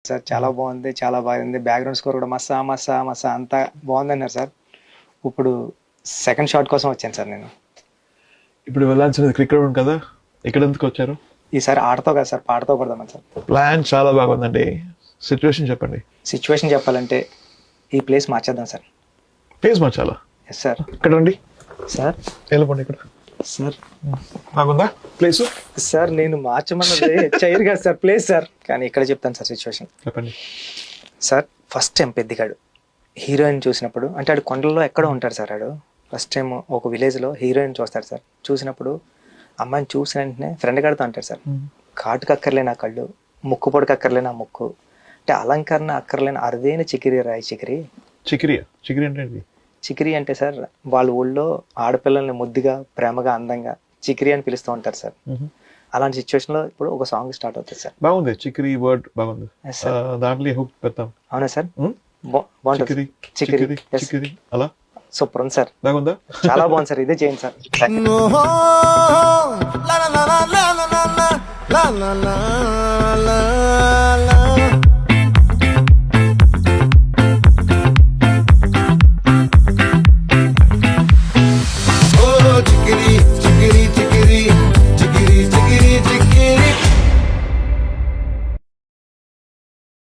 Sir చాలా బాగుంది, చాలా బాగుంది. బ్యాక్గ్రౌండ్ స్కోర్ కూడా మస్సా మస్సా మస్సా అంతా బాగుంది అన్నారు సార్. ఇప్పుడు సెకండ్ షాట్ కోసం వచ్చాను సార్ నేను. ఇప్పుడు వెళ్ళాల్సినది క్రికెట్ గ్రౌండ్ కదా, ఇక్కడ ఎందుకు వచ్చారు? ఈసారి ఆటతో కదా సార్, పాటతో కొడదామని సార్. ప్లాన్ చాలా బాగుందండి. సిచ్యువేషన్ చెప్పండి. సిచ్యువేషన్ చెప్పాలంటే ఈ ప్లేస్ మార్చేద్దాం సార్. ప్లేస్ మార్చాలా? Yes sir. ఇక్కడ రండి సార్ వెళ్ళిపోండి. ఇక్కడ సార్ బాగుందా ప్లేస్? సార్ నేను మార్చమన్నది చైర్ కాదు సార్, ప్లేస్ సార్. కానీ ఇక్కడ చెప్తాను సార్ సిచ్యువేషన్. చెప్పండి సార్ ఫస్ట్ టైం పెద్దిగాడు హీరోయిన్ చూసినప్పుడు, అంటే ఆడు కొండల్లో ఎక్కడో ఉంటాడు సార్. ఆడు ఫస్ట్ టైం ఒక విలేజ్లో హీరోయిన్ చూస్తాడు సార్. చూసినప్పుడు అమ్మాయిని చూసిన వెంటనే ఫ్రెండ్ గాడితో అంటాడు సార్, కాటుకు అక్కర్లేని ఆ కళ్ళు, ముక్కు పొడికి అక్కర్లేని ఆ ముక్కు, అంటే అలంకరణ అక్కర్లేని అరుదైన చికిరి రాయి చికిరి. చికిరియా? చికిరి అంటే ఏంటి? చికిరి అంటే సార్ వాళ్ళ ఊళ్ళో ఆడపిల్లల్ని ముద్దుగా ప్రేమగా అందంగా చికిరి అని పిలుస్తూ ఉంటారు సార్. అలాంటి సిచ్యువేషన్ లో ఇప్పుడు ఒక సాంగ్ స్టార్ట్ అవుతుంది సార్. బాగుంది చికిరి వర్డ్, బాగుంది. దాంట్లో హుక్ పెడతాం. అవునా సార్? చికిరి చికిరి చికిరి అలా సూపర్ ఉంది సార్. బాగుందా? చాలా బాగుంది సార్, ఇదే చేయండి sir. la la la la la la la la la la la